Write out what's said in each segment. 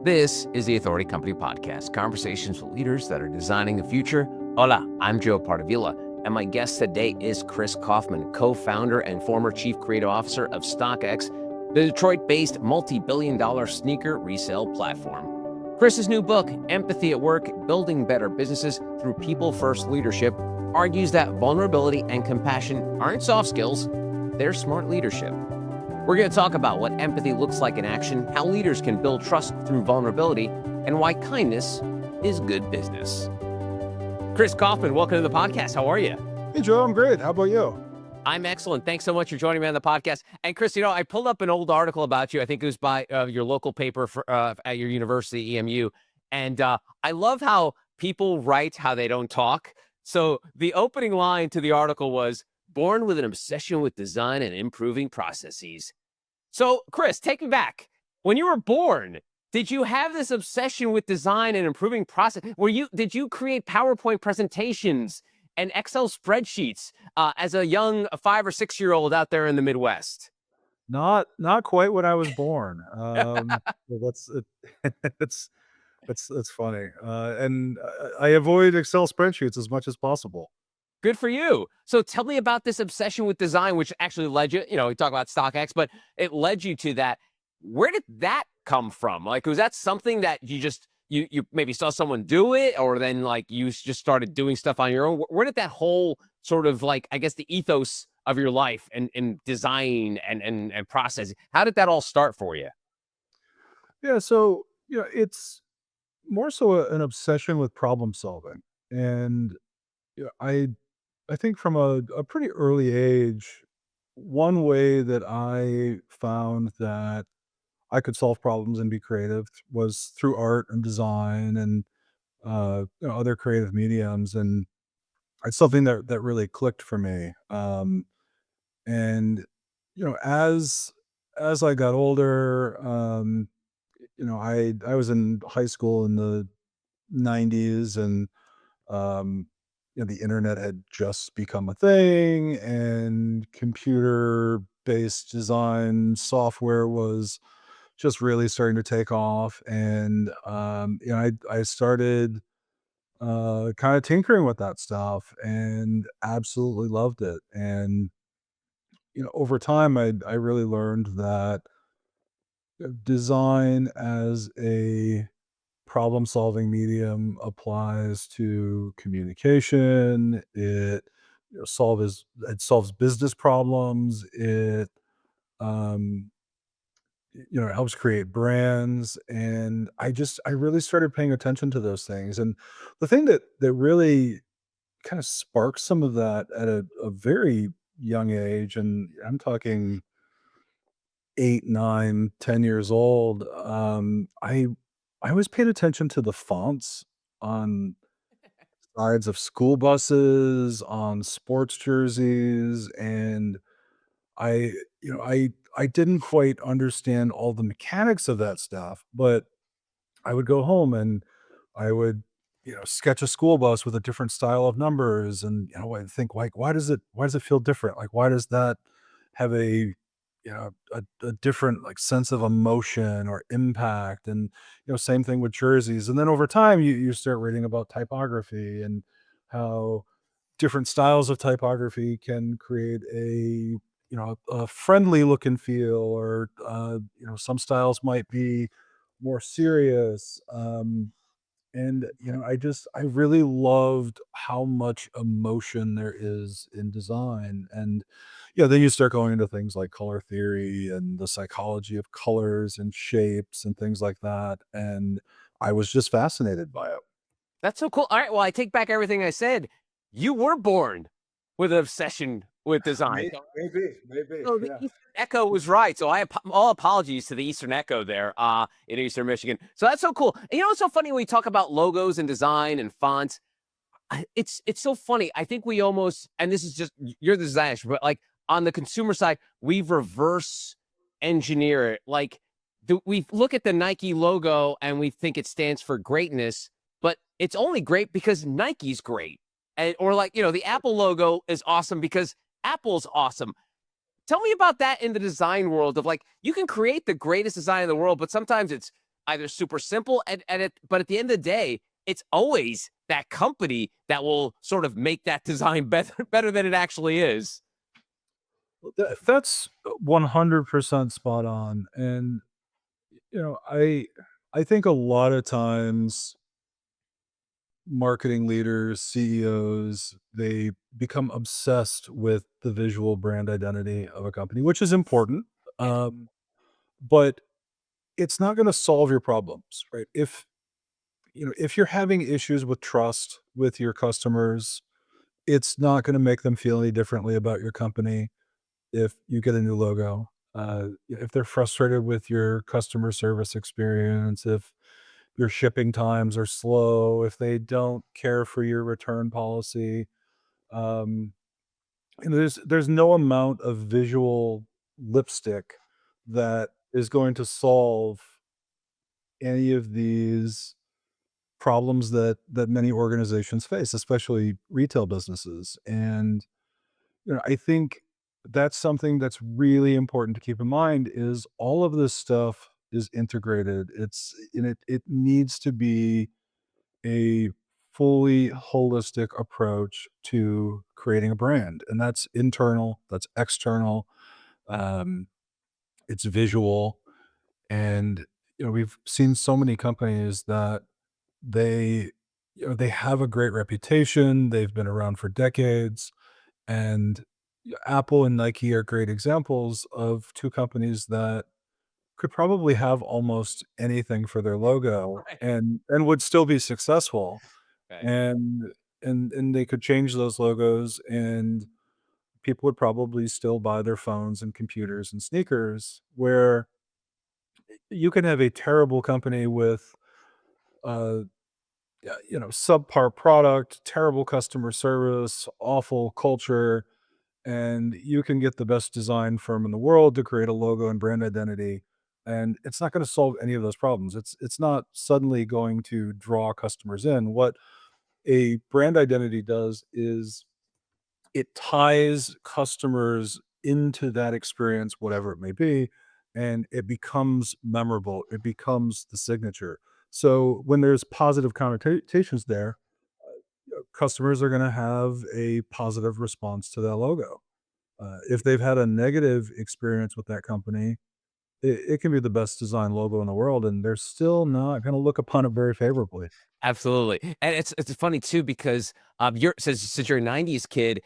This is the Authority Company Podcast, conversations with leaders that are designing the future. Hola, I'm Joe Pardavila, and my guest today is Chris Kaufman, co-founder and former chief creative officer of StockX, the Detroit-based multi-billion-dollar sneaker resale platform. Chris's new book, Empathy at Work, Building Better Businesses Through People-First Leadership, argues that vulnerability and compassion aren't soft skills, they're smart leadership. We're going to talk about what empathy looks like in action, how leaders can build trust through vulnerability, and why kindness is good business. Chris Kaufman, welcome to the podcast. How are you? Hey, Joe, I'm great. How about you? I'm excellent. Thanks so much for joining me on the podcast. And Chris, I pulled up an old article about you. I think it was by your local paper at your university, EMU. And I love how people write how they don't talk. So the opening line to the article was, born with an obsession with design and improving processes. So, Chris, take me back. When you were born, did you have this obsession with design and improving process? Did you create PowerPoint presentations and Excel spreadsheets as a young 5 or 6 year old out there in the Midwest? Not quite when I was born. Well, that's funny. And I avoid Excel spreadsheets as much as possible. Good for you. So tell me about this obsession with design, which actually led you, we talk about StockX, but it led you to that. Where did that come from? Like, was that something that you maybe saw someone do it, or then like you just started doing stuff on your own? Where did that whole sort of like, I guess, the ethos of your life and design and process, how did that all start for you? Yeah, so it's more so an obsession with problem solving, and I think from a pretty early age, one way that I found that I could solve problems and be creative was through art and design and other creative mediums, and it's something that really clicked for me. And as I got older, I was in high school in the '90s, and um, the internet had just become a thing, and computer-based design software was just really starting to take off. And I started kind of tinkering with that stuff and absolutely loved it. And over time, I really learned that design as a problem solving medium applies to communication. It solves business problems. Um, it helps create brands. And I really started paying attention to those things. And the thing that really kind of sparked some of that at a very young age, and I'm talking 8, 9, 10 years old, I always paid attention to the fonts on sides of school buses, on sports jerseys, and I you know, I didn't quite understand all the mechanics of that stuff, but I would go home and I would, sketch a school bus with a different style of numbers, and, I'd think, like, why does it feel different? Like, why does that have a different, like, sense of emotion or impact? And, same thing with jerseys. And then over time, you start reading about typography and how different styles of typography can create a friendly look and feel, or, some styles might be more serious. And I really loved how much emotion there is in design. And then you start going into things like color theory and the psychology of colors and shapes and things like that. And I was just fascinated by it. That's so cool. All right, well, I take back everything I said. You were born with an obsession with design. Maybe, So the yeah. Eastern Echo was right. So all apologies to the Eastern Echo there in Eastern Michigan. So that's so cool. And it's so funny when we talk about logos and design and fonts. It's so funny. I think we almost, and this is just, you're the designer, but like on the consumer side, we reverse engineer it. Like we look at the Nike logo and we think it stands for greatness, but it's only great because Nike's great. And, or like, the Apple logo is awesome because Apple's awesome. Tell me about that in the design world of like, you can create the greatest design in the world, but sometimes it's either super simple but at the end of the day, it's always that company that will sort of make that design better than it actually is. That's 100% spot on, and, I think a lot of times marketing leaders, CEOs, they become obsessed with the visual brand identity of a company, which is important, Yeah. but it's not gonna solve your problems, right? If you're having issues with trust with your customers, it's not gonna make them feel any differently about your company if you get a new logo. If they're frustrated with your customer service experience, if your shipping times are slow, if they don't care for your return policy, um, there's no amount of visual lipstick that is going to solve any of these problems that many organizations face, especially retail businesses. And I think that's something that's really important to keep in mind is all of this stuff is integrated. It needs to be a fully holistic approach to creating a brand. And that's internal, that's external, um, it's visual. And we've seen so many companies that they they have a great reputation, they've been around for decades, and Apple and Nike are great examples of 2 companies that could probably have almost anything for their logo Right. and would still be successful, Right. and and they could change those logos, and people would probably still buy their phones and computers and sneakers, where you can have a terrible company with, uh, subpar product, terrible customer service, awful culture, and you can get the best design firm in the world to create a logo and brand identity, and it's not going to solve any of those problems. It's not suddenly going to draw customers in. What a brand identity does is it ties customers into that experience, whatever it may be, and it becomes memorable. It becomes the signature. So when there's positive connotations there, customers are going to have a positive response to that logo. If they've had a negative experience with that company, it can be the best design logo in the world, and they're still not going to look upon it very favorably. Absolutely, and it's funny too because, you're since you're a '90s kid,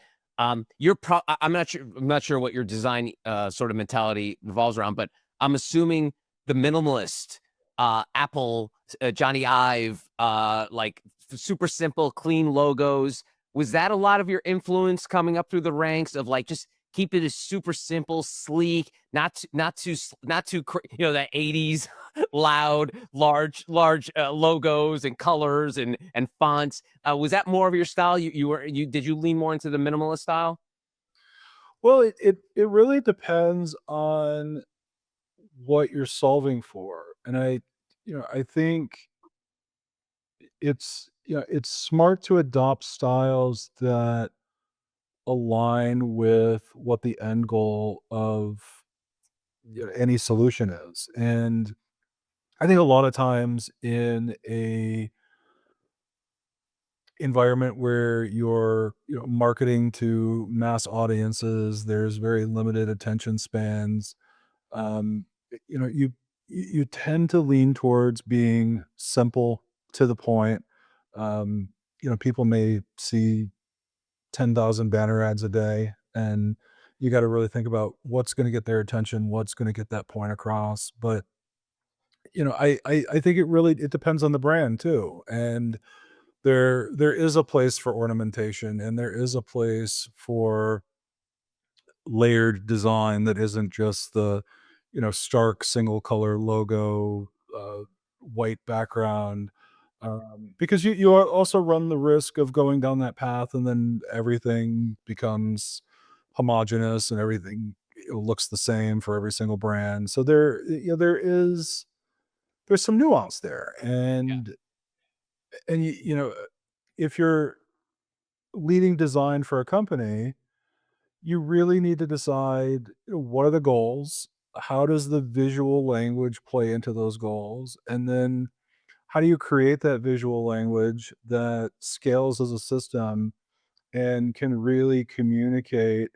you're I'm not sure what your design, sort of mentality revolves around, but I'm assuming the minimalist, Apple, Johnny Ive, like, super simple, clean logos, was that a lot of your influence coming up through the ranks of, like, just keep it as super simple, sleek, not too that '80s loud, large logos and colors and fonts. Was that more of your style? You did you lean more into the minimalist style? Well, it really depends on what you're solving for, and I think it's smart to adopt styles that align with what the end goal of any solution is. And I think a lot of times in a environment where you're marketing to mass audiences, there's very limited attention spans. um you tend to lean towards being simple, to the point. People may see 10,000 banner ads a day, and you got to really think about what's going to get their attention, what's going to get that point across. But I think it depends on the brand too, and there is a place for ornamentation, and there is a place for layered design that isn't just the stark single color logo, white background, because also run the risk of going down that path, and then everything becomes homogenous, and everything looks the same for every single brand. So there's some nuance there, and if you're leading design for a company, you really need to decide, what are the goals, how does the visual language play into those goals? And then how do you create that visual language that scales as a system and can really communicate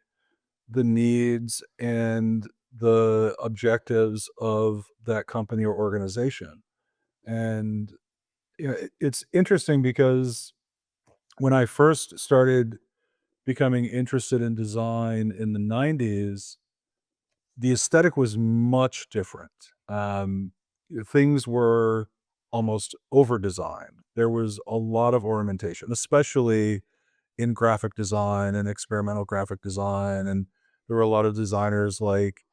the needs and the objectives of that company or organization? And it's interesting because when I first started becoming interested in design in the 90s, the aesthetic was much different. Things were almost over designed. There was a lot of ornamentation, especially in graphic design and experimental graphic design. And there were a lot of designers like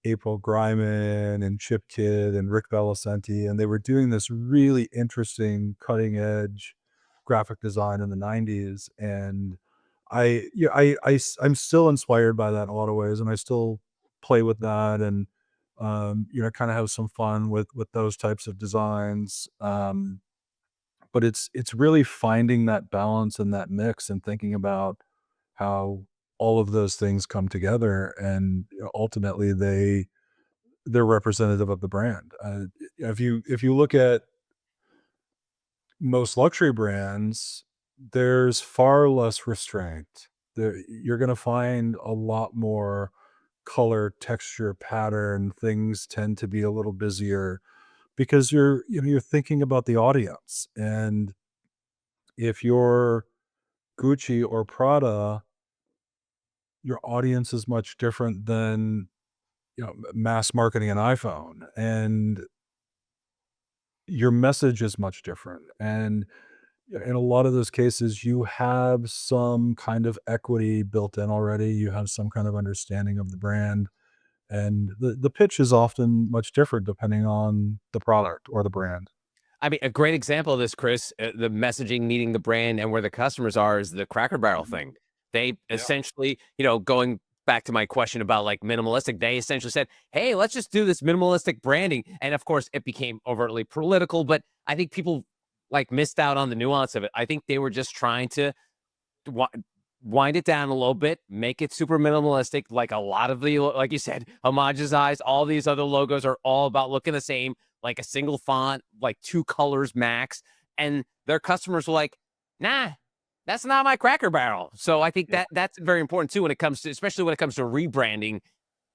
April Greiman and Chip Kidd and Rick Bellicenti, and they were doing this really interesting cutting edge graphic design in the 90s. And I'm still inspired by that in a lot of ways, and I still play with that and, kind of have some fun with those types of designs. But it's really finding that balance and that mix and thinking about how all of those things come together and ultimately they're representative of the brand. If you look at most luxury brands, there's far less restraint. You're going to find a lot more color, texture, pattern. Things tend to be a little busier because you're thinking about the audience. And if you're Gucci or Prada, your audience is much different than mass marketing an iPhone, and your message is much different. And in a lot of those cases, you have some kind of equity built in already. You have some kind of understanding of the brand, and the pitch is often much different depending on the product or the brand. I mean, a great example of this, Chris, the messaging meeting the brand and where the customers are is the Cracker Barrel thing. They Yeah. essentially, going back to my question about like minimalistic, they essentially said, "Hey, let's just do this minimalistic branding." And of course, it became overtly political, but I think people like missed out on the nuance of it. I think they were just trying to wi- wind it down a little bit, make it super minimalistic. Like a lot of the, like you said, homogenized. All these other logos are all about looking the same, like a single font, like two colors max. And their customers were like, "Nah, that's not my Cracker Barrel." So I think Yeah. that that's very important too when it comes to, especially when it comes to rebranding.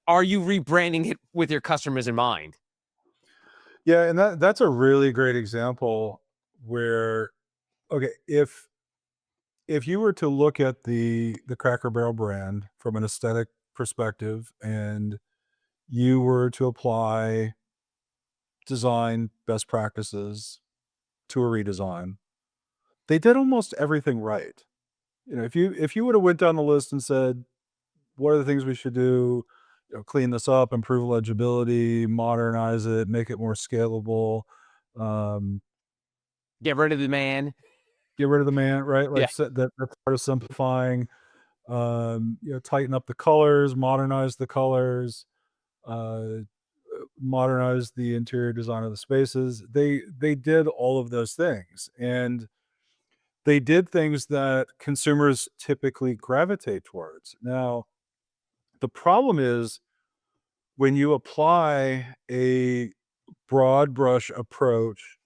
Are you rebranding it with your customers in mind? Yeah, and that's a really great example where okay, if you were to look at the Cracker Barrel brand from an aesthetic perspective and you were to apply design best practices to a redesign, they did almost everything right. If you would have went down the list and said, "What are the things we should do? Clean this up, improve legibility, modernize it, make it more scalable, um, Get rid of the man. get rid of the man," right? Yeah. Like that's part of simplifying. Tighten up the colors, modernize the colors, uh, modernize the interior design of the spaces. They did all of those things, and they did things that consumers typically gravitate towards. Now, the problem is when you apply a broad brush approach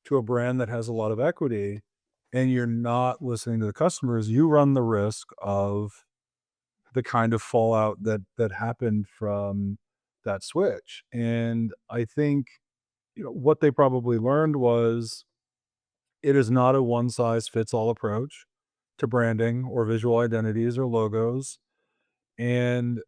to a brand that has a lot of equity and you're not listening to the customers, you run the risk of the kind of fallout that happened from that switch. And I think, what they probably learned was it is not a one size fits all approach to branding or visual identities or logos. And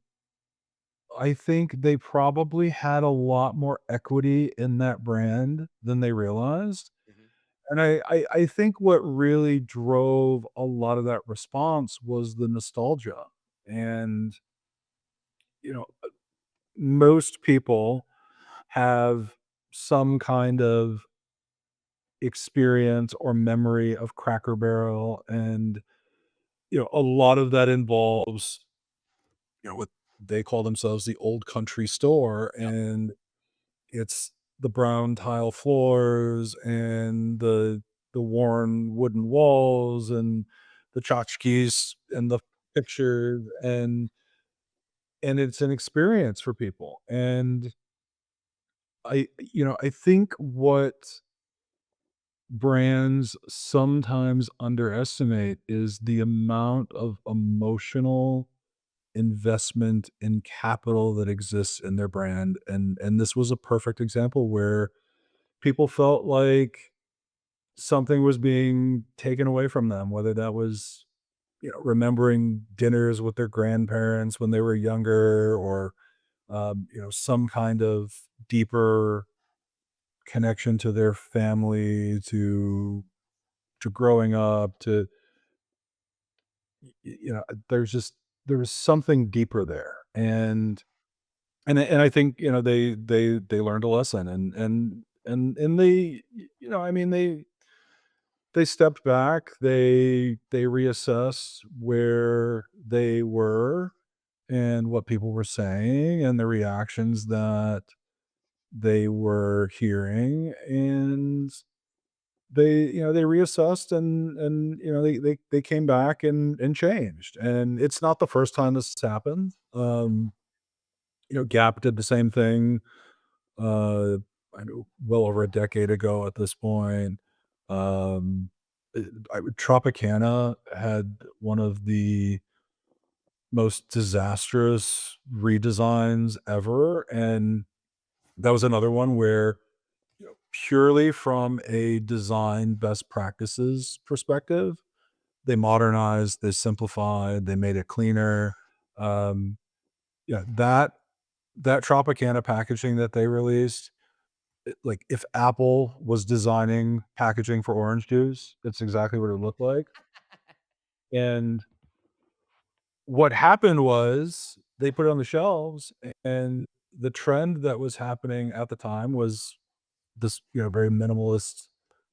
I think they probably had a lot more equity in that brand than they realized. Mhm. And I think what really drove a lot of that response was the nostalgia. And, you know, most people have some kind of experience or memory of Cracker Barrel, and, a lot of that involves, what they call themselves the old country store, Yep. and it's the brown tile floors and the worn wooden walls and the tchotchkes and the pictures, and and it's an experience for people. And I think what brands sometimes underestimate is the amount of emotional investment in capital that exists in their brand. And this was a perfect example where people felt like something was being taken away from them, whether that was, remembering dinners with their grandparents when they were younger, or some kind of deeper connection to their family, to growing up, to there's just there was something deeper there. And I think, they learned a lesson, and they, I mean, they stepped back, they reassessed where they were and what people were saying and the reactions that they were hearing, and they reassessed, and they came back and changed. And it's not the first time this has happened. Gap did the same thing, uh, I know, well over a decade ago at this point. Um, Tropicana had one of the most disastrous redesigns ever, and that was another one where, purely from a design best practices perspective, they modernized, they simplified, they made it cleaner. Um, yeah, that Tropicana packaging that they released, like, if Apple was designing packaging for orange juice, it's exactly what it looked like. And what happened was they put it on the shelves, and the trend that was happening at the time was this, very minimalist,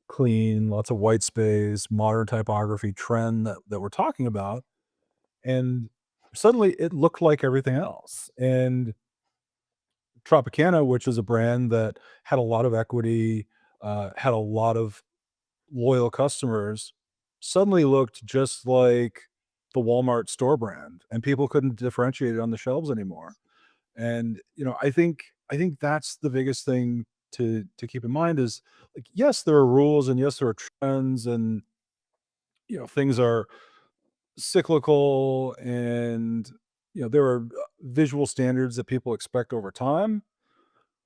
clean, lots of white space, modern typography trend that we're talking about. And suddenly it looked like everything else. And Tropicana, which is a brand that had a lot of equity, had a lot of loyal customers, suddenly looked just like the Walmart store brand, and people couldn't differentiate it on the shelves anymore. And, I think that's the biggest thing to keep in mind is, like, yes, there are rules, and yes, there are trends, and, things are cyclical, and, there are visual standards that people expect over time.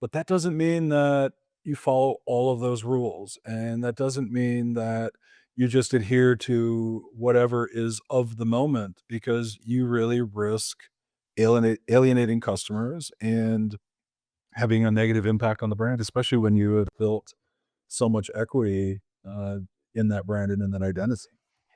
But that doesn't mean that you follow all of those rules, and that doesn't mean that you just adhere to whatever is of the moment, because you really risk alienating customers and having a negative impact on the brand, especially when you have built so much equity, in that brand and in that identity.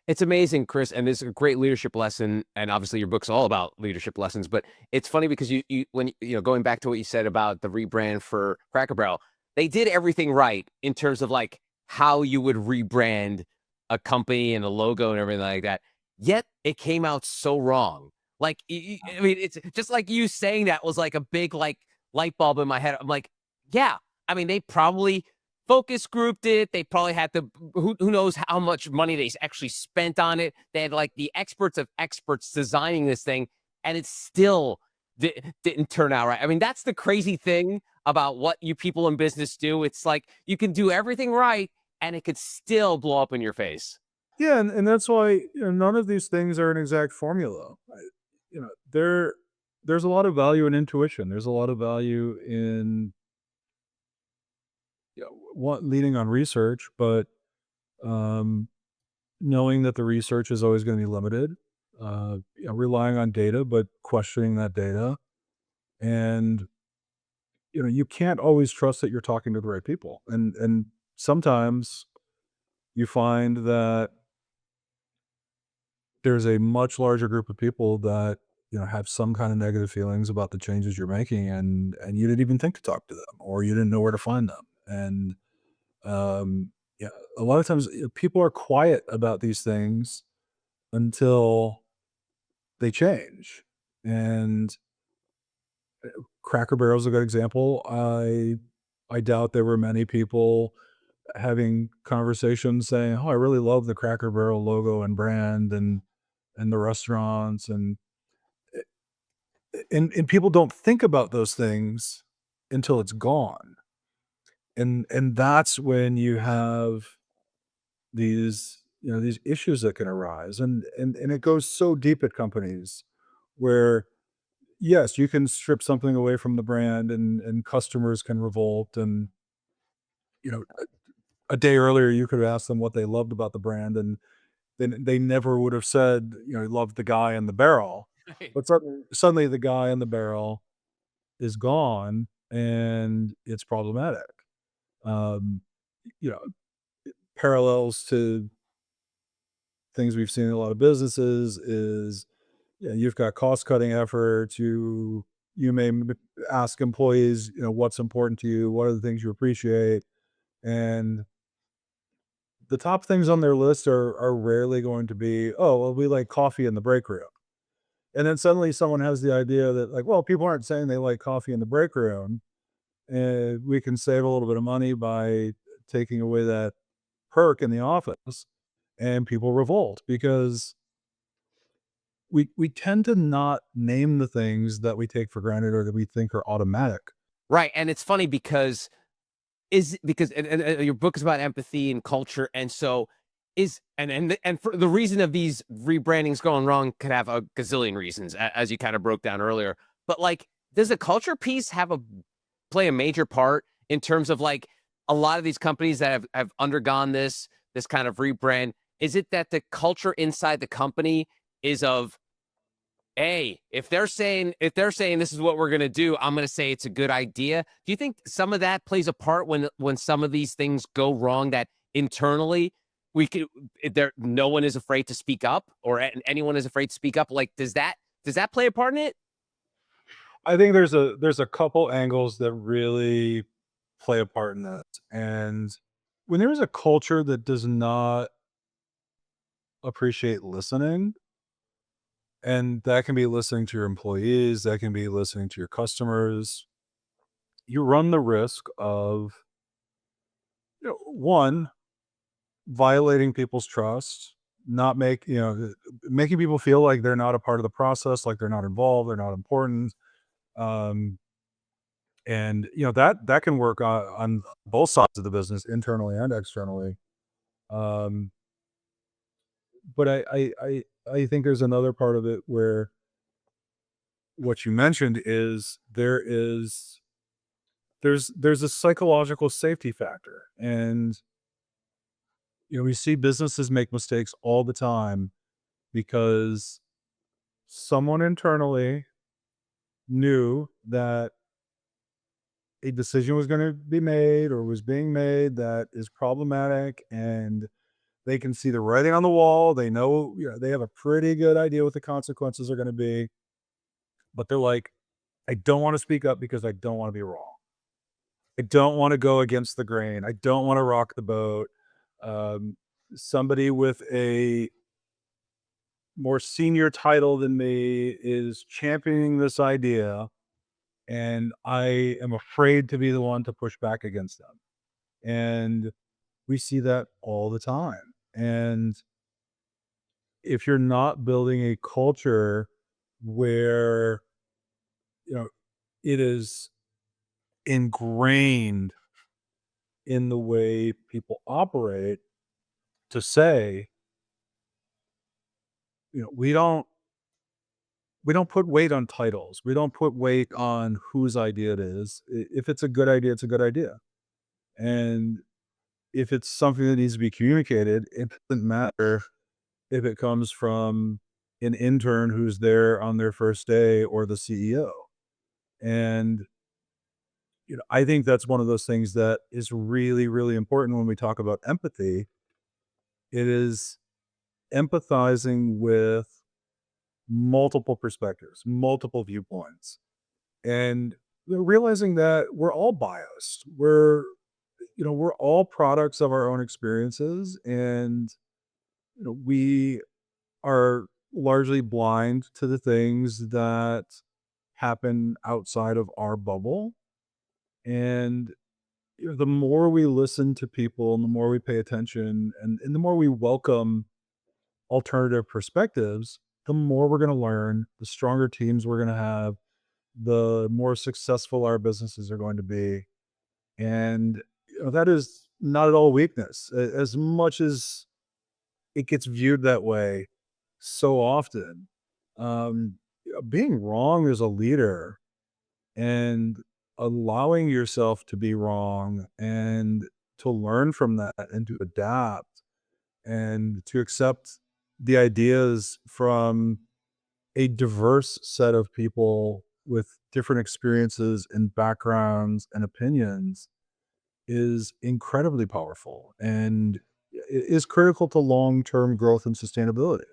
It's amazing, Chris, and this is a great leadership lesson. And obviously, your book's all about leadership lessons. But it's funny because when going back to what you said about the rebrand for Cracker Barrel, they did everything right in terms of like how you would rebrand a company and a logo and everything like that. Yet it came out so wrong. Like, I mean, it's just like you saying that was like a big like light bulb in my head. I'm like, yeah. I mean, they probably focus grouped it. They probably had to, who knows how much money they actually spent on it. They had like the experts of experts designing this thing, and it still didn't turn out right. I mean, that's the crazy thing about what you people in business do. It's like you can do everything right, and it could still blow up in your face. Yeah, and that's why, none of these things are an exact formula. There's a lot of value in intuition. There's a lot of value in, leaning on research, but, um, knowing that the research is always gonna be limited, relying on data, but questioning that data. And, you can't always trust that you're talking to the right people. And sometimes you find that there's a much larger group of people that, have some kind of negative feelings about the changes you're making, and you didn't even think to talk to them, or you didn't know where to find them. And, yeah, a lot of times, people are quiet about these things until they change. And Cracker Barrel is a good example. I doubt there were many people having conversations saying, "Oh, I really love the Cracker Barrel logo and brand, and the restaurants." And and people don't think about those things until it's gone. And that's when you have these, these issues that can arise. And it goes so deep at companies where, yes, you can strip something away from the brand and customers can revolt. And, you know, a day earlier you could have asked them what they loved about the brand, and then they never would have said, loved the guy in the barrel. Right. But suddenly the guy in the barrel is gone and it's problematic. Um, you know, Parallels to things we've seen in a lot of businesses is, you've got cost cutting efforts. You may ask employees, what's important to you, what are the things you appreciate, and the top things on their list are rarely going to be, oh well, we like coffee in the break room. And then suddenly someone has the idea that, like, well, people aren't saying they like coffee in the break room, and we can save a little bit of money by taking away that perk in the office, and people revolt because we tend to not name the things that we take for granted or that we think are automatic. Right. And it's funny because and your book is about empathy and culture. And so and for the reason of these rebrandings going wrong could have a gazillion reasons, as you kind of broke down earlier. But like, does the culture piece play a major part in terms of like a lot of these companies that have undergone this kind of rebrand? Is it that the culture inside the company is of, hey, if they're saying this is what we're gonna do, I'm gonna say it's a good idea. Do you think some of that plays a part when some of these things go wrong, that internally we could there no one is afraid to speak up, or anyone is afraid to speak up? Like, does that play a part in it? I think there's a couple angles that really play a part in that. And when there is a culture that does not appreciate listening, and that can be listening to your employees, that can be listening to your customers, you run the risk of, one, violating people's trust, not making people feel like they're not a part of the process, like they're not involved, they're not important. Um, and that can work on both sides of the business, internally and externally. Um, but I think there's another part of it where what you mentioned is there's a psychological safety factor. And we see businesses make mistakes all the time because someone internally knew that a decision was going to be made or was being made that is problematic, and they can see the writing on the wall. They know, they have a pretty good idea what the consequences are going to be, but they're like, I don't want to speak up because I don't want to be wrong. I don't want to go against the grain. I don't want to rock the boat. Um, Somebody with a more senior title than me is championing this idea, and I am afraid to be the one to push back against them. And we see that all the time. And if you're not building a culture where, you know, it is ingrained in the way people operate to say, we don't put weight on titles. We don't put weight on whose idea it is. If it's a good idea, it's a good idea. And if it's something that needs to be communicated, it doesn't matter if it comes from an intern who's there on their first day or the CEO. And I think that's one of those things that is really, really important when we talk about empathy. It is empathizing with multiple perspectives, multiple viewpoints, and realizing that we're all biased. We're all products of our own experiences, and we are largely blind to the things that happen outside of our bubble. And the more we listen to people and the more we pay attention, and the more we welcome alternative perspectives, the more we're going to learn, the stronger teams we're going to have, the more successful our businesses are going to be. And that is not at all weakness. As much as it gets viewed that way so often, being wrong as a leader and allowing yourself to be wrong and to learn from that and to adapt and to accept the ideas from a diverse set of people with different experiences and backgrounds and opinions is incredibly powerful and is critical to long-term growth and sustainability.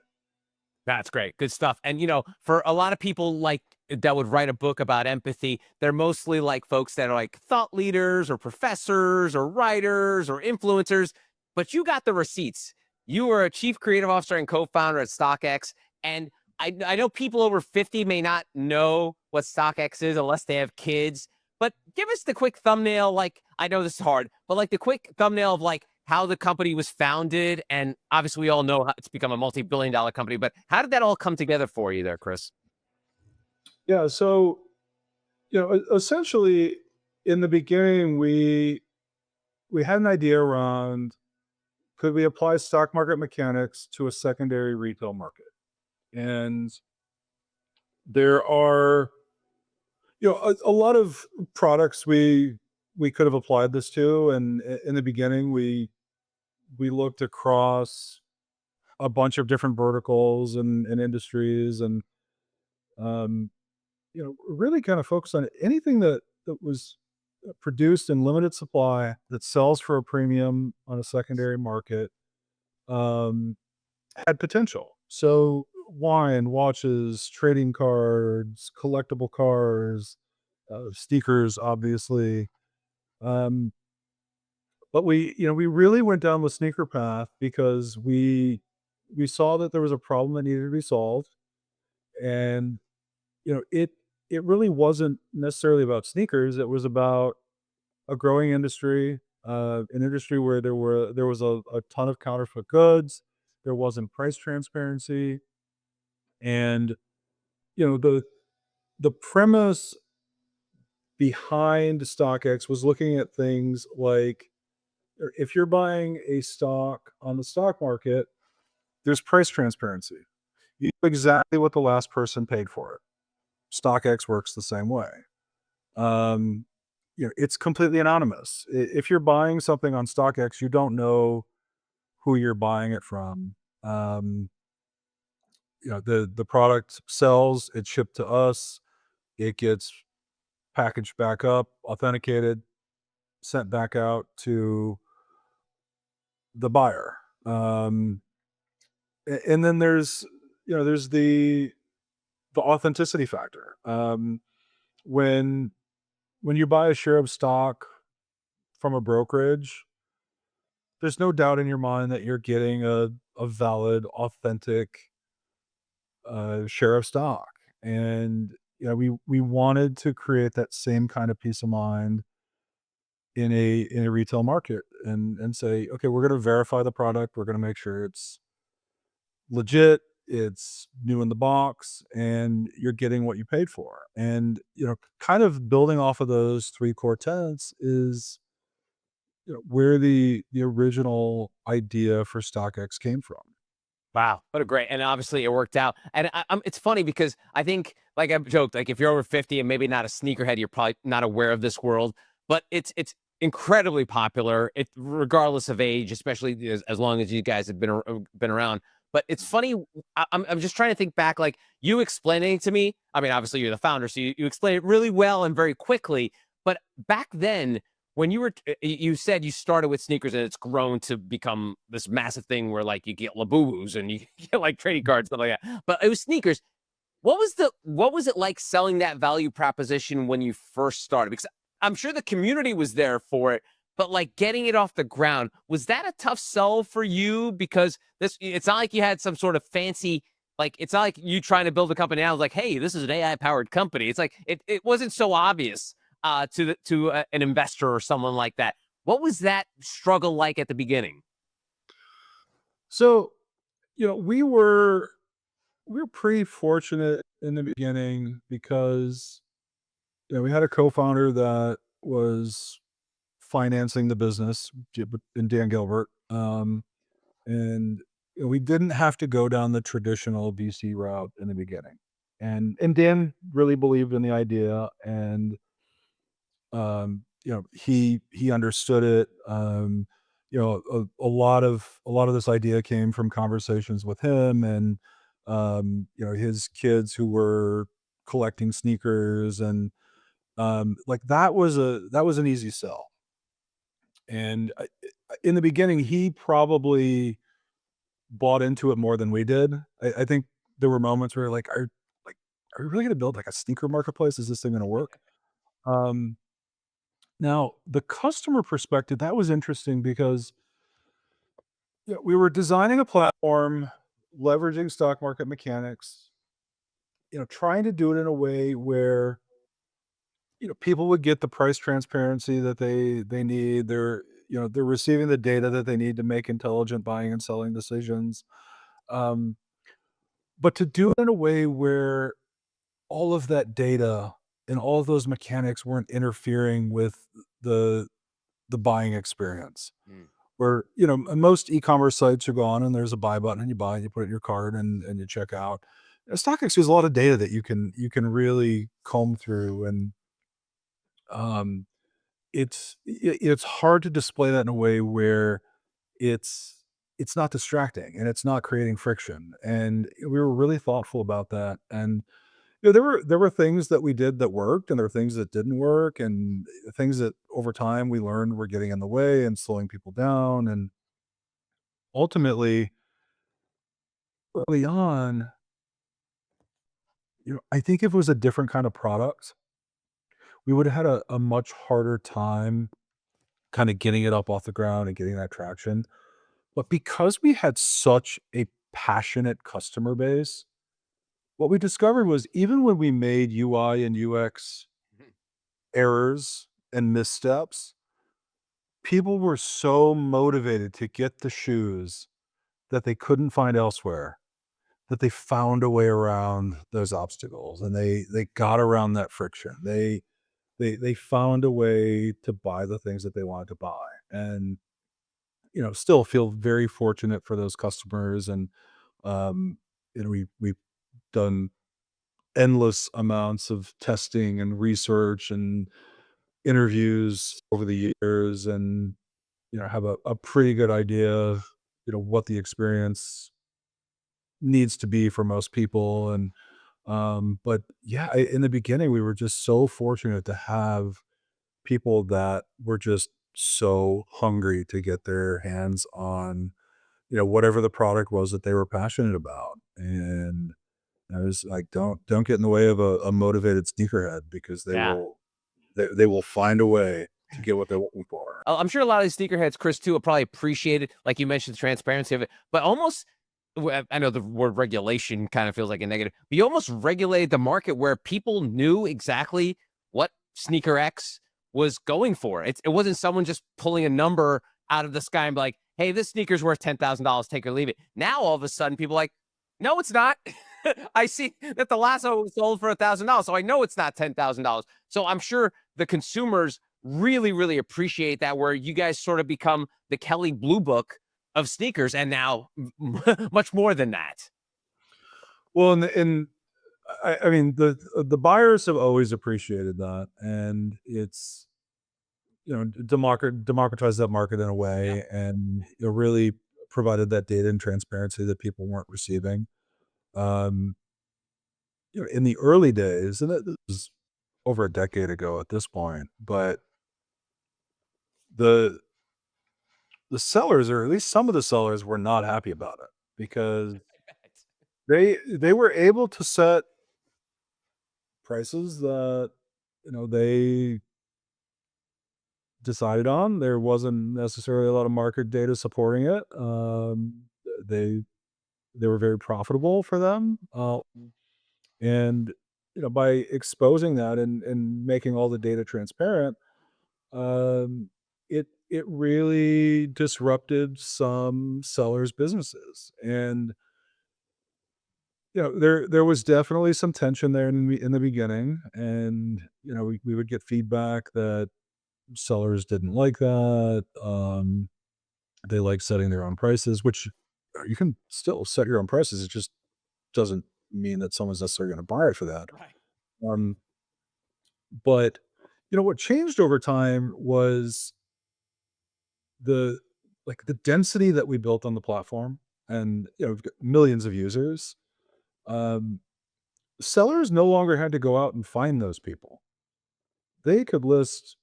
That's great. Good stuff. And for a lot of people like that would write a book about empathy, they're mostly like folks that are like thought leaders or professors or writers or influencers, but you got the receipts. You were a chief creative officer and co-founder at StockX. And I know people over 50 may not know what StockX is unless they have kids, but give us the quick thumbnail. Like, I know this is hard, but like the quick thumbnail of like how the company was founded. And obviously, we all know how it's become a multi-billion-dollar company. But how did that all come together for you, there, Chris? Yeah, so essentially, in the beginning, we had an idea around, could we apply stock market mechanics to a secondary retail market? And there are a lot of products we could have applied this to, and in the beginning, we looked across a bunch of different verticals and industries, and um, really kind of focused on anything that was produced in limited supply that sells for a premium on a secondary market, um, had potential. So wine, watches, trading cards, collectible cars, sneakers, obviously. Um, but we really went down the sneaker path because we saw that there was a problem that needed to be solved, and it really wasn't necessarily about sneakers. It was about a growing industry, an industry where there was a ton of counterfeit goods. There wasn't price transparency, and the premise behind StockX was looking at things like, if you're buying a stock on the stock market, there's price transparency. You know exactly what the last person paid for it. StockX works the same way. Um, it's completely anonymous. If you're buying something on StockX, you don't know who you're buying it from. Um, the product sells, it's shipped to us, it gets packaged back up, authenticated, sent back out to the buyer. And then there's the authenticity factor. When you buy a share of stock from a brokerage, there's no doubt in your mind that you're getting a valid, authentic share of stock. And we wanted to create that same kind of peace of mind in a retail market, and say, okay, we're going to verify the product. We're going to make sure it's legit, it's new in the box, and you're getting what you paid for. And kind of building off of those three core tenets is where the original idea for StockX came from. Wow, what a great, and obviously it worked out. And it's funny because I think, like I've joked, like if you're over 50 and maybe not a sneakerhead, you're probably not aware of this world, but it's incredibly popular. It regardless of age, especially as long as you guys have been around. But it's funny. I'm just trying to think back, like you explaining it to me. I mean, obviously you're the founder, so you explain it really well and very quickly. But back then, when you said you started with sneakers and it's grown to become this massive thing where like you get Labubus and you get like trading cards, stuff like that. But it was sneakers. What was it like selling that value proposition when you first started? Because I'm sure the community was there for it, but like getting it off the ground, was that a tough sell for you? Because it's not like you had some sort of fancy, like it's not like you trying to build a company now, like, hey, this is an AI powered company. It's like it wasn't so obvious to an investor or someone like that. What was that struggle like at the beginning? So we were pretty fortunate in the beginning because we had a co-founder that was financing the business, and Dan Gilbert. And we didn't have to go down the traditional VC route in the beginning. And Dan really believed in the idea, and he understood it. A lot of this idea came from conversations with him, and his kids who were collecting sneakers, and like that was an easy sell. And in the beginning, he probably bought into it more than we did. I think there were moments where like, are we really gonna build like a sneaker marketplace? Is this thing gonna work? Um, Now the customer perspective, that was interesting because we were designing a platform, leveraging stock market mechanics, trying to do it in a way where people would get the price transparency that they need. They're receiving the data that they need to make intelligent buying and selling decisions. Um, but to do it in a way where all of that data and all of those mechanics weren't interfering with the the buying experience. Mm. Where, most e-commerce sites you go on and there's a buy button and you buy, and you put it in your cart and you check out. StockX has a lot of data that you can really comb through, and um it's hard to display that in a way where it's it's not distracting and it's not creating friction. And we were really thoughtful about that. And there were things that we did that worked, and there were things that didn't work, and things that over time we learned were getting in the way and slowing people down. And ultimately, early on, I think if it was a different kind of product, we would have had a much harder time kind of getting it up off the ground and getting that traction. But because we had such a passionate customer base, what we discovered was even when we made UI and UX Mhm. errors and missteps, people were so motivated to get the shoes that they couldn't find elsewhere, that they found a way around those obstacles, and they got around that friction. They found a way to buy the things that they wanted to buy. And still feel very fortunate for those customers. And we've done endless amounts of testing and research and interviews over the years, and have a pretty good idea of what the experience needs to be for most people. And but yeah, in the beginning we were just so fortunate to have people that were just so hungry to get their hands on whatever the product was that they were passionate about. And I was like, don't get in the way of a motivated sneakerhead, because Yeah. they will find a way to get what they're looking for. I'm sure a lot of these sneakerheads, Chris, too, will probably appreciate it. Like you mentioned, the transparency of it, but almost, I know the word regulation kind of feels like a negative, but you almost regulated the market where people knew exactly what Sneaker X was going for. It wasn't someone just pulling a number out of the sky and be like, hey, this sneaker's worth $10,000, take or leave it. Now, all of a sudden, people are like, no, it's not. I see that the lasso was sold for $1,000, so I know it's not $10,000. So I'm sure the consumers really, really appreciate that, where you guys sort of become the Kelly Blue Book of sneakers, and now much more than that. Well, and I mean, the buyers have always appreciated that, and it's democratized that market in a Yep. way, and it really provided that data and transparency that people weren't receiving. Um, in the early days, and this is over a decade ago at this point, but the the sellers, or at least some of the sellers, were not happy about it, because they were able to set prices that they decided on. There wasn't necessarily a lot of market data supporting it. They they were very profitable for them, and by exposing that and making all the data transparent, it really disrupted some sellers' businesses. And there was definitely some tension there in the beginning, and, we would get feedback that sellers didn't like that, they like setting their own prices, which, you can still set your own prices, it just doesn't mean that someone's necessarily gonna buy it for that. Right. Um, but, what changed over time was the the density that we built on the platform, and, we've got millions of users. um Sellers no longer had to go out and find those people. They could list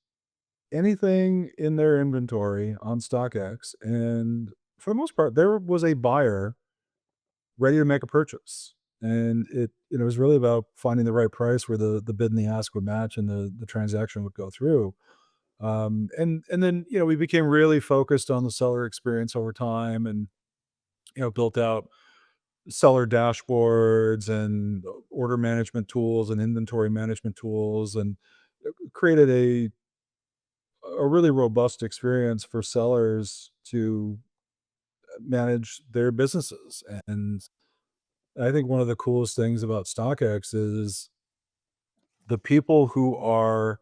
anything in their inventory on StockX, and for the most part, there was a buyer ready to make a purchase. And it was really about finding the right price where the bid and the ask would match, and the transaction would go through. And then, we became really focused on the seller experience over time, and, built out seller dashboards and order management tools and inventory management tools, and created a really robust experience for sellers to manage their businesses. And I think one of the coolest things about StockX is the people who are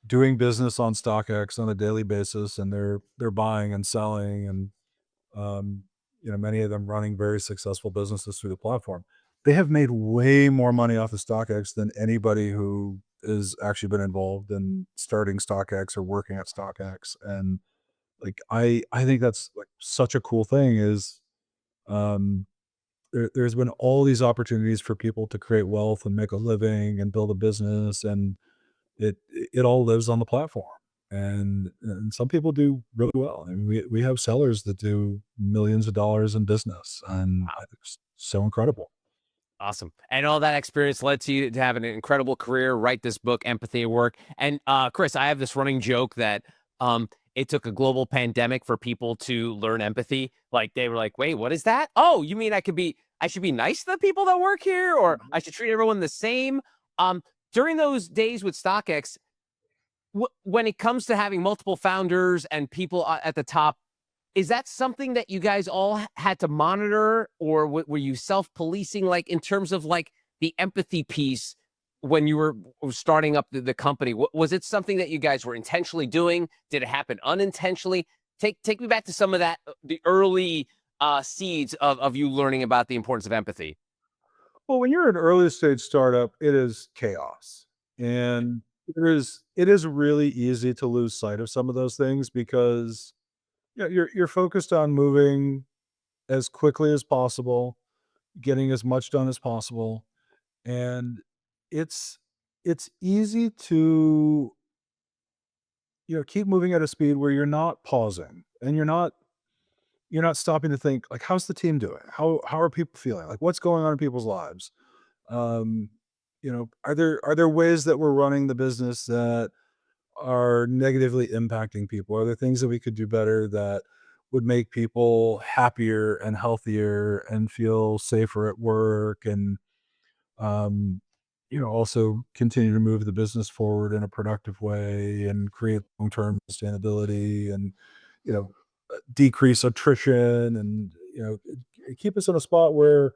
doing business on StockX on a daily basis, and they're buying and selling, and um, many of them running very successful businesses through the platform. They have made way more money off of StockX than anybody who has actually been involved in starting StockX or working at StockX. And I think that's like such a cool thing is um, there's been all these opportunities for people to create wealth and make a living and build a business, and it all lives on the platform. And some people do really well. I mean, we have sellers that do millions of dollars in business, and Wow. it's so incredible. Awesome. And all that experience led to you to have an incredible career, write this book, Empathy at Work. And Chris, I have this running joke that it took a global pandemic for people to learn empathy. Like they were like, wait, what is that? Oh, you mean I should be nice to the people that work here, or I should treat everyone the same? Um, During those days with StockX, when it comes to having multiple founders and people at the top, is that something that you guys all had to monitor, or were you self-policing, like, in terms of, like, the empathy piece when you were starting up the company? Was it something that you guys were intentionally doing? Did it happen unintentionally? Take me back to some of that, the early, seeds of you learning about the importance of empathy. Well, when you're an early stage startup, it is chaos, and it is really easy to lose sight of some of those things because you're focused on moving as quickly as possible, getting as much done as possible. And it's it's easy to, keep moving at a speed where you're not pausing, and you're not stopping to think, like, how's the team doing? How are people feeling? Like, what's going on in people's lives? Um, are there ways that we're running the business that are negatively impacting people? Are there things that we could do better that would make people happier and healthier and feel safer at work, and um, also continue to move the business forward in a productive way and create long-term sustainability, and, decrease attrition, and, keep us in a spot where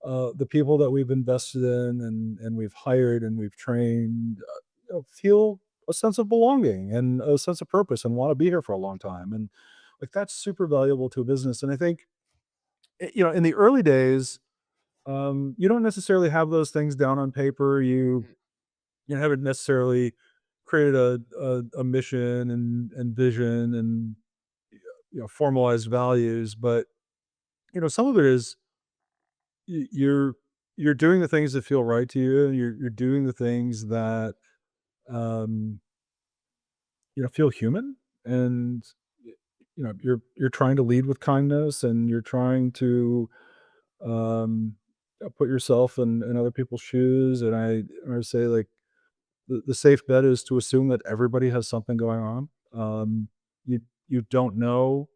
the people that we've invested in and we've hired and we've trained, feel a sense of belonging and a sense of purpose and want to be here for a long time. And like that's super valuable to a business. And I think, in the early days, you don't necessarily have those things down on paper. You haven't necessarily created a mission and vision and formalized values, but some of it is you're doing the things that feel right to you. You're doing the things that um, feel human, and you're trying to lead with kindness, and you're trying to um, put yourself in other people's shoes. And I say, like, the safe bet is to assume that everybody has something going on. You don't know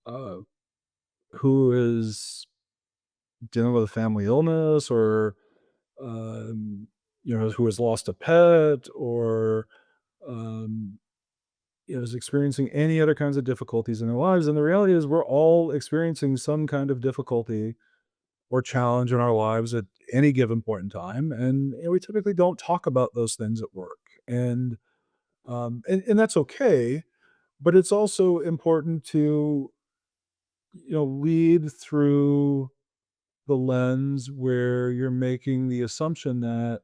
uh, who is dealing with a family illness, or um, who has lost a pet, or um, is experiencing any other kinds of difficulties in their lives. And the reality is, we're all experiencing some kind of difficulty or challenge in our lives at any given point in time, and we typically don't talk about those things at work, and that's okay. But it's also important to lead through the lens where you're making the assumption that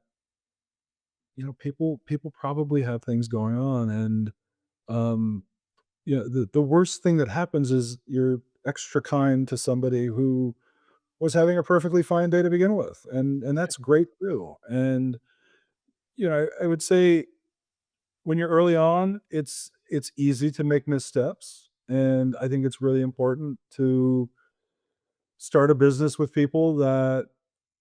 people probably have things going on, and um the worst thing that happens is you're extra kind to somebody who was having a perfectly fine day to begin with, and that's great too. And I would say when you're early on, it's easy to make missteps, and I think it's really important to start a business with people that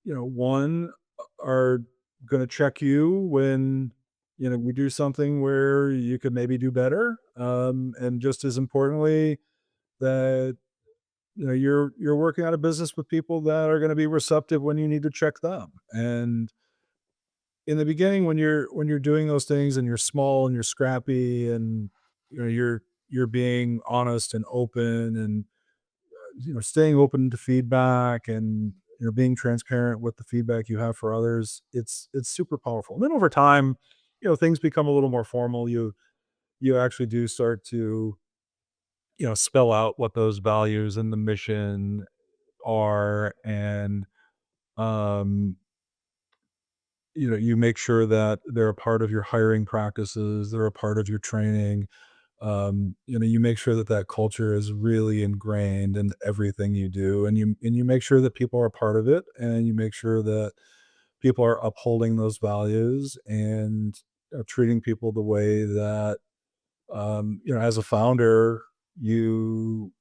one, are gonna check you when, we do something where you could maybe do better, and just as importantly, that, you're working on a business with people that are gonna be receptive when you need to check them. And in the beginning, when you're doing those things and you're small and you're scrappy and, you're being honest and open and staying open to feedback and being transparent with the feedback you have for others, it's super powerful. And then over time, things become a little more formal. You actually do start to spell out what those values and the mission are, and um you make sure that they're a part of your hiring practices, they're a part of your training. You make sure that that culture is really ingrained in everything you do, and you make sure that people are a part of it, and you make sure that people are upholding those values and treating people the way that as a founder you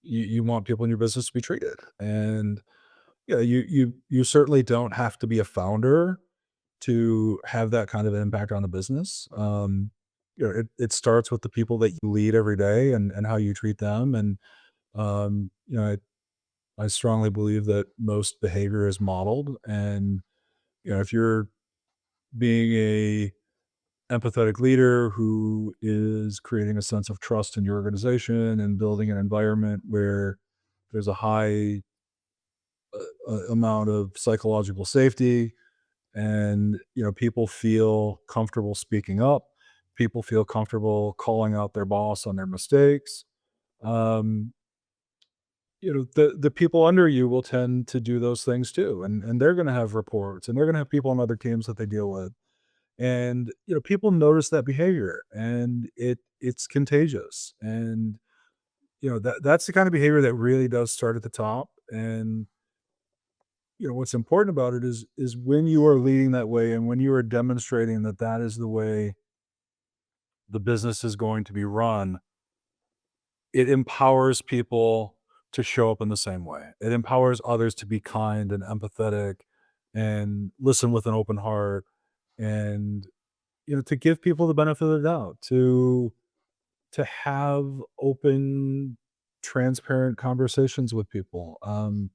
you want people in your business to be treated. And yeah, you certainly don't have to be a founder to have that kind of impact on the business. It starts with the people that you lead every day, and how you treat them. And I strongly believe that most behavior is modeled. And if you're being a empathetic leader who is creating a sense of trust in your organization and building an environment where there's a high amount of psychological safety, and people feel comfortable speaking up, people feel comfortable calling out their boss on their mistakes, um the people under you will tend to do those things too, and they're going to have reports, and they're going to have people on other teams that they deal with. And people notice that behavior, and it's contagious. And that's the kind of behavior that really does start at the top. And what's important about it is when you are leading that way, and when you are demonstrating that that is the way the business is going to be run, it empowers people to show up in the same way. It empowers others to be kind and empathetic and listen with an open heart, and to give people the benefit of the doubt, to have open, transparent conversations with people. I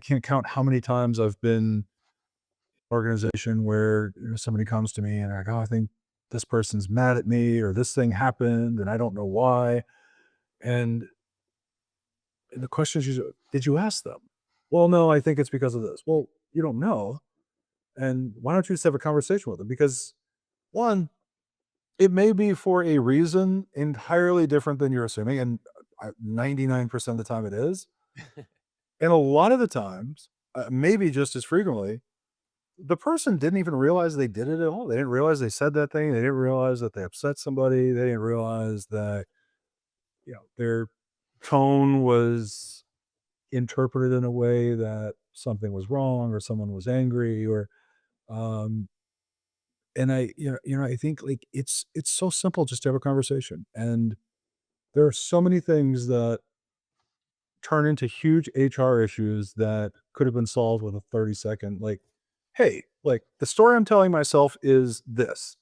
can't count how many times I've been organization where somebody comes to me and they're like, "Oh, I think this person's mad at me, or this thing happened and I don't know why." And the question is usually, "Did you ask them?" "Well, no, I think it's because of this." Well, you don't know. And why don't you just have a conversation with them? Because one, it may be for a reason entirely different than you're assuming, and 99% of the time it is. And a lot of the times, maybe just as frequently, the person didn't even realize they did it at all. They didn't realize they said that thing. They didn't realize that they upset somebody. They didn't realize that, their tone was interpreted in a way that something was wrong, or someone was angry, or um and I think, like, it's so simple just to have a conversation. And there are so many things that turn into huge HR issues that could have been solved with a 30-second, like, "Hey, like, the story I'm telling myself is this."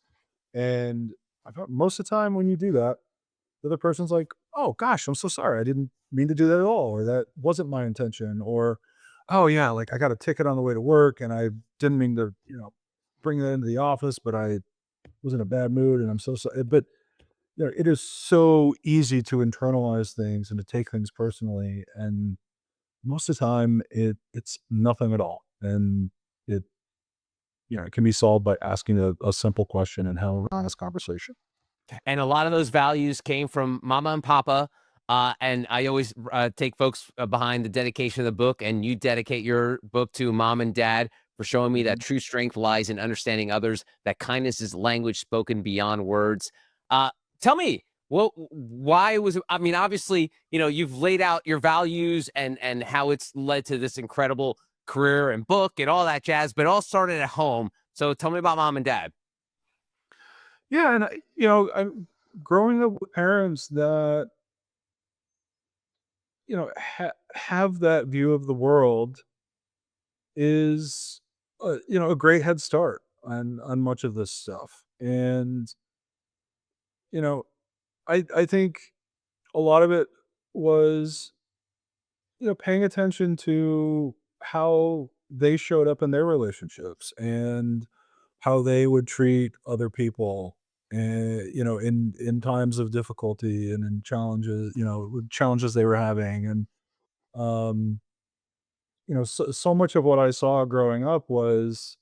And I thought most of the time when you do that, the other person's like, "Oh gosh, I'm so sorry. I didn't mean to do that at all," or "That wasn't my intention," or "Oh yeah, like, I got a ticket on the way to work and I didn't mean to, bring that into the office, but I was in a bad mood and I'm so sorry." But it is so easy to internalize things and to take things personally, and most of the time it's nothing at all. And it it can be solved by asking a simple question and having an honest conversation. And a lot of those values came from mama and papa. And I always take folks behind the dedication of the book, and you dedicate your book to mom and dad for showing me that Mhm. true strength lies in understanding others, that kindness is language spoken beyond words. Tell me, why was it? I mean, obviously, you've laid out your values and how it's led to this incredible career and book and all that jazz, but it all started at home. So tell me about mom and dad. Yeah, and I'm growing up with parents that have that view of the world is a great head start on much of this stuff. And you know I think a lot of it was paying attention to how they showed up in their relationships and how they would treat other people, and in times of difficulty and in challenges, with challenges they were having. And um so much of what I saw growing up was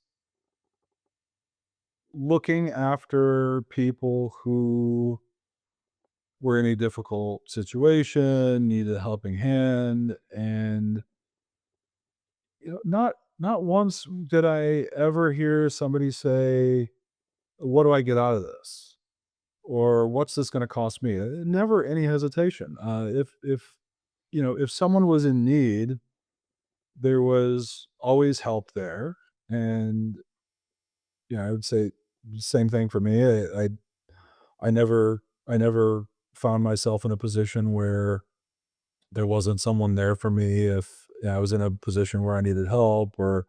looking after people who were in a difficult situation, needed a helping hand. And not once did I ever hear somebody say, "What do I get out of this?" Or "What's this gonna cost me?" Never any hesitation. If someone was in need, there was always help there. And, I would say same thing for me. I never found myself in a position where there wasn't someone there for me if I was in a position where I needed help, or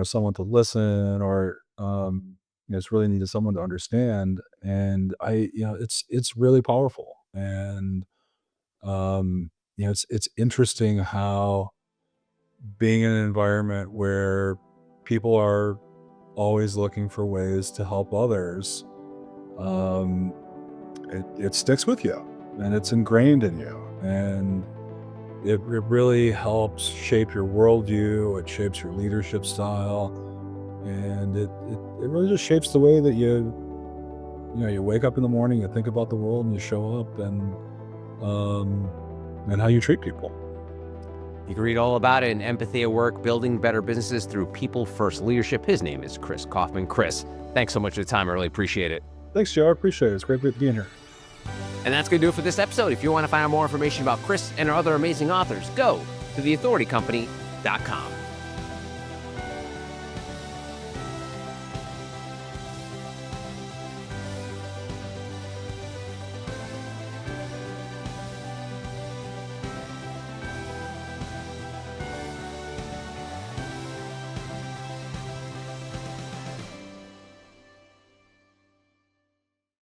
someone to listen, or just really needed someone to understand. And it's really powerful. And it's interesting how being in an environment where people are always looking for ways to help others, um, it sticks with you, and it's ingrained in you. And it really helps shape your worldview. It shapes your leadership style, and it really just shapes the way that you wake up in the morning, you think about the world, and you show up, um, and how you treat people. You can read all about it in Empathy at Work, Building Better Businesses Through People First Leadership. His name is Chris Kaufman. Chris, thanks so much for the time. I really appreciate it. Thanks, Joe. I appreciate it. It's great being here. And that's going to do it for this episode. If you want to find out more information about Chris and our other amazing authors, go to theauthoritycompany.com.